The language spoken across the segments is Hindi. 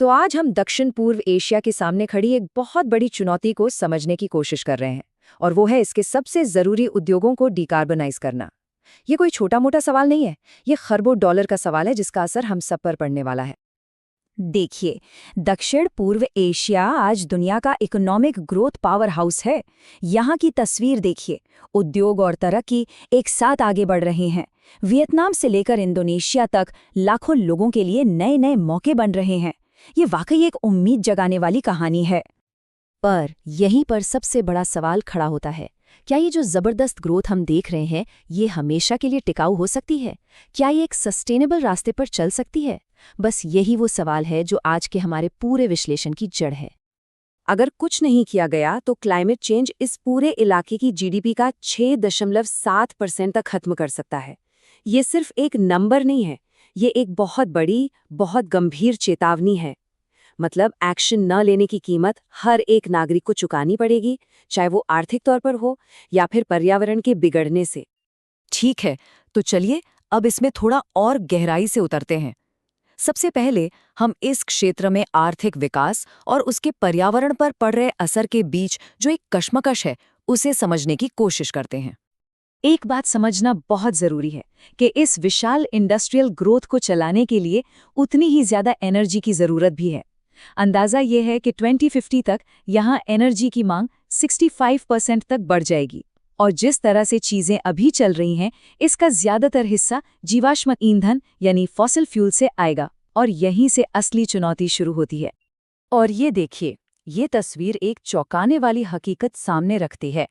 तो आज हम दक्षिण पूर्व एशिया के सामने खड़ी एक बहुत बड़ी चुनौती को समझने की कोशिश कर रहे हैं, और वो है इसके सबसे जरूरी उद्योगों को डिकार्बनाइज करना। ये कोई छोटा मोटा सवाल नहीं है, ये खरबों डॉलर का सवाल है जिसका असर हम सब पर पड़ने वाला है। देखिए, दक्षिण पूर्व एशिया आज दुनिया का इकोनॉमिक ग्रोथ पावर हाउस है। यहाँ की तस्वीर देखिए, उद्योग और तरक्की एक साथ आगे बढ़ रहे हैं। वियतनाम से लेकर इंडोनेशिया तक लाखों लोगों के लिए नए नए मौके बन रहे हैं। ये वाकई एक उम्मीद जगाने वाली कहानी है। पर यहीं पर सबसे बड़ा सवाल खड़ा होता है, क्या ये जो जबरदस्त ग्रोथ हम देख रहे हैं ये हमेशा के लिए टिकाऊ हो सकती है? क्या ये एक सस्टेनेबल रास्ते पर चल सकती है? बस यही वो सवाल है जो आज के हमारे पूरे विश्लेषण की जड़ है। अगर कुछ नहीं किया गया तो क्लाइमेट चेंज इस पूरे इलाके की जीडीपी का 6.7% तक खत्म कर सकता है। ये सिर्फ एक नंबर नहीं है, ये एक बहुत बड़ी, बहुत गंभीर चेतावनी है। मतलब एक्शन न लेने की कीमत हर एक नागरिक को चुकानी पड़ेगी, चाहे वो आर्थिक तौर पर हो या फिर पर्यावरण के बिगड़ने से। ठीक है, तो चलिए अब इसमें थोड़ा और गहराई से उतरते हैं। सबसे पहले हम इस क्षेत्र में आर्थिक विकास और उसके पर्यावरण पर पड़ रहे असर के बीच जो एक कशमकश है, उसे समझने की कोशिश करते हैं। एक बात समझना बहुत जरूरी है कि इस विशाल इंडस्ट्रियल ग्रोथ को चलाने के लिए उतनी ही ज्यादा एनर्जी की जरूरत भी है। अंदाजा ये है कि 2050 तक यहाँ एनर्जी की मांग 65% तक बढ़ जाएगी, और जिस तरह से चीजें अभी चल रही हैं, इसका ज्यादातर हिस्सा जीवाश्म ईंधन यानी फॉसिल फ्यूल से आएगा, और यहीं से असली चुनौती शुरू होती है। और ये देखिए, ये तस्वीर एक चौंकाने वाली हकीकत सामने रखती है।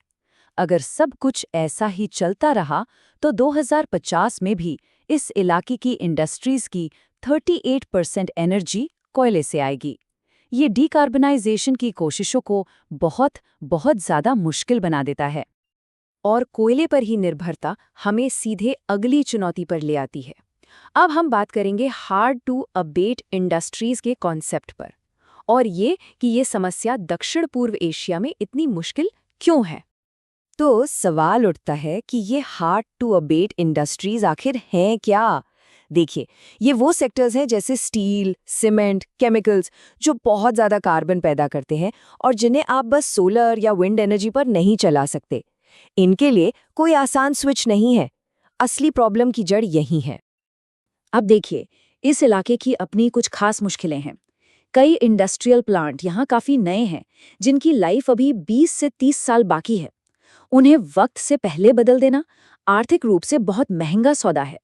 अगर सब कुछ ऐसा ही चलता रहा तो 2050 में भी इस इलाके की इंडस्ट्रीज की 38% एनर्जी कोयले से आएगी। ये डिकार्बनाइजेशन की कोशिशों को बहुत बहुत ज़्यादा मुश्किल बना देता है। और कोयले पर ही निर्भरता हमें सीधे अगली चुनौती पर ले आती है। अब हम बात करेंगे हार्ड टू अबेट इंडस्ट्रीज के कॉन्सेप्ट पर, और ये कि ये समस्या दक्षिण पूर्व एशिया में इतनी मुश्किल क्यों है। तो सवाल उठता है कि ये हार्ड टू अबेट इंडस्ट्रीज आखिर हैं क्या? देखिए, ये वो सेक्टर्स हैं जैसे स्टील, सीमेंट, केमिकल्स, जो बहुत ज़्यादा कार्बन पैदा करते हैं और जिन्हें आप बस सोलर या विंड एनर्जी पर नहीं चला सकते। इनके लिए कोई आसान स्विच नहीं है। असली प्रॉब्लम की जड़ यही है। अब देखिए, इस इलाके की अपनी कुछ खास मुश्किलें हैं। कई इंडस्ट्रियल प्लांट यहाँ काफ़ी नए हैं, जिनकी लाइफ अभी 20 से 30 साल बाकी है। उन्हें वक्त से पहले बदल देना आर्थिक रूप से बहुत महंगा सौदा है।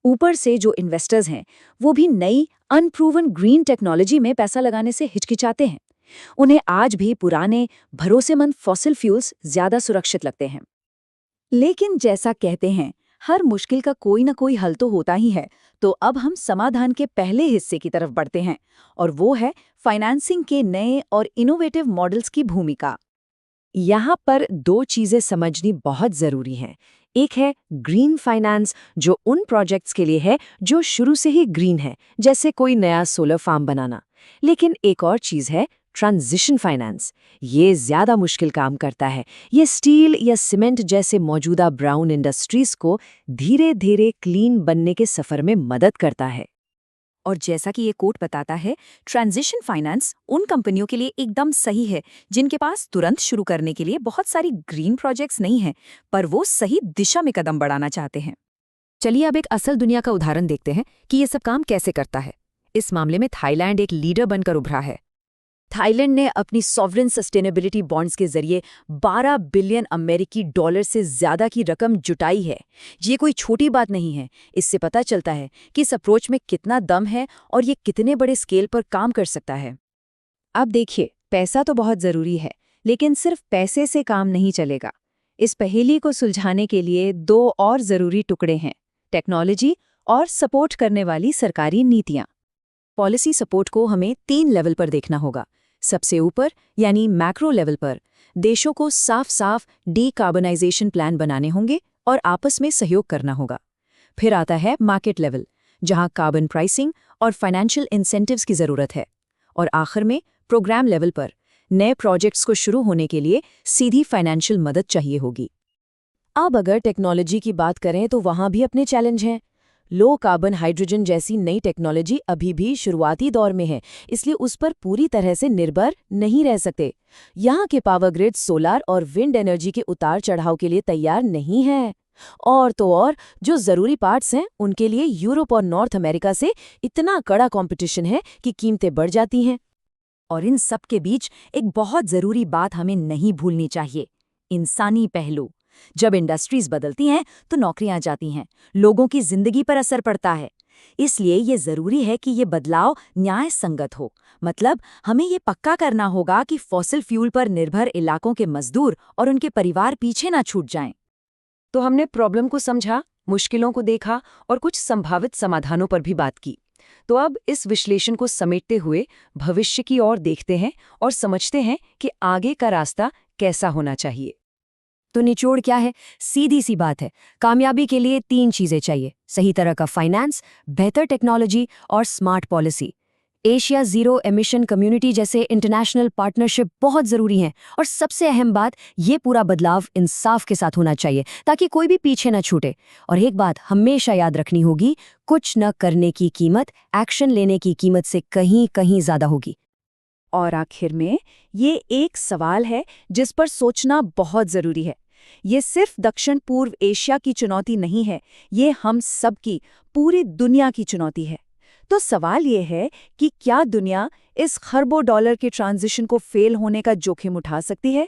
ऊपर से जो इन्वेस्टर्स हैं, वो भी नई अनप्रूवन ग्रीन टेक्नोलॉजी में पैसा लगाने से हिचकिचाते हैं। उन्हें आज भी पुराने भरोसेमंद फॉसिल फ्यूल्स ज्यादा सुरक्षित लगते हैं। लेकिन जैसा कहते हैं, हर मुश्किल का कोई ना कोई हल तो होता ही है। तो अब हम समाधान के पहले हिस्से की तरफ बढ़ते हैं, और वो है फाइनेंसिंग के नए और इनोवेटिव मॉडल्स की भूमिका। यहाँ पर दो चीजें समझनी बहुत जरूरी हैं। एक है ग्रीन फाइनेंस, जो उन प्रोजेक्ट्स के लिए है जो शुरू से ही ग्रीन है, जैसे कोई नया सोलर फार्म बनाना। लेकिन एक और चीज है ट्रांजिशन फाइनेंस। ये ज्यादा मुश्किल काम करता है। ये स्टील या सीमेंट जैसे मौजूदा ब्राउन इंडस्ट्रीज को धीरे धीरे क्लीन बनने के सफर में मदद करता है। और जैसा कि ये कोट बताता है, ट्रांजिशन फाइनेंस उन कंपनियों के लिए एकदम सही है जिनके पास तुरंत शुरू करने के लिए बहुत सारी ग्रीन प्रोजेक्ट्स नहीं हैं, पर वो सही दिशा में कदम बढ़ाना चाहते हैं। चलिए अब एक असल दुनिया का उदाहरण देखते हैं कि ये सब काम कैसे करता है। इस मामले में थाईलैंड एक लीडर बनकर उभरा है। थाईलैंड ने अपनी सॉवरेन सस्टेनेबिलिटी बॉन्ड्स के जरिए 12 बिलियन अमेरिकी डॉलर से ज्यादा की रकम जुटाई है। ये कोई छोटी बात नहीं है। इससे पता चलता है कि इस अप्रोच में कितना दम है और ये कितने बड़े स्केल पर काम कर सकता है। अब देखिए, पैसा तो बहुत जरूरी है, लेकिन सिर्फ पैसे से काम नहीं चलेगा। इस पहेली को सुलझाने के लिए दो और जरूरी टुकड़े हैं: टेक्नोलॉजी और सपोर्ट करने वाली सरकारी नीतियां। पॉलिसी सपोर्ट को हमें 3 लेवल पर देखना होगा। सबसे ऊपर यानी मैक्रो लेवल पर देशों को साफ-साफ डीकार्बनाइजेशन प्लान बनाने होंगे और आपस में सहयोग करना होगा। फिर आता है मार्केट लेवल, जहां कार्बन प्राइसिंग और फाइनेंशियल इंसेंटिव्स की जरूरत है। और आखिर में प्रोग्राम लेवल पर नए प्रोजेक्ट्स को शुरू होने के लिए सीधी फाइनेंशियल मदद चाहिए होगी। अब अगर टेक्नोलॉजी की बात करें तो वहां भी अपने चैलेंज हैं। लो कार्बन हाइड्रोजन जैसी नई टेक्नोलॉजी अभी भी शुरुआती दौर में है, इसलिए उस पर पूरी तरह से निर्भर नहीं रह सकते। यहाँ के पावर ग्रिड सोलर और विंड एनर्जी के उतार चढ़ाव के लिए तैयार नहीं है। और तो और जो ज़रूरी पार्ट्स हैं उनके लिए यूरोप और नॉर्थ अमेरिका से इतना कड़ा कंपटीशन है कि कीमतें बढ़ जाती हैं। और इन सब के बीच एक बहुत ज़रूरी बात हमें नहीं भूलनी चाहिए, इंसानी पहलू। जब इंडस्ट्रीज बदलती हैं तो नौकरियां जाती हैं, लोगों की जिंदगी पर असर पड़ता है। इसलिए ये ज़रूरी है कि ये बदलाव न्याय संगत हो। मतलब हमें ये पक्का करना होगा कि फॉसिल फ्यूल पर निर्भर इलाकों के मजदूर और उनके परिवार पीछे ना छूट जाएं। तो हमने प्रॉब्लम को समझा, मुश्किलों को देखा और कुछ संभावित समाधानों पर भी बात की। तो अब इस विश्लेषण को समेटते हुए भविष्य की ओर देखते हैं और समझते हैं कि आगे का रास्ता कैसा होना चाहिए। तो निचोड़ क्या है? सीधी सी बात है, कामयाबी के लिए 3 चीजें चाहिए: सही तरह का फाइनेंस, बेहतर टेक्नोलॉजी और smart policy. Asia zero emission community जैसे इंटरनेशनल पार्टनरशिप बहुत जरूरी हैं, और सबसे अहम बात, ये पूरा बदलाव इंसाफ के साथ होना चाहिए ताकि कोई भी पीछे न छूटे। और एक बात हमेशा याद रखनी होगी, कुछ न करने की कीमत एक्शन लेने की कीमत से कहीं कहीं ज्यादा होगी। और आखिर में ये एक सवाल है जिस पर सोचना बहुत जरूरी है। ये सिर्फ दक्षिण पूर्व एशिया की चुनौती नहीं है, ये हम सब की, पूरी दुनिया की चुनौती है। तो सवाल ये है कि क्या दुनिया इस खरबों डॉलर के ट्रांजिशन को फेल होने का जोखिम उठा सकती है?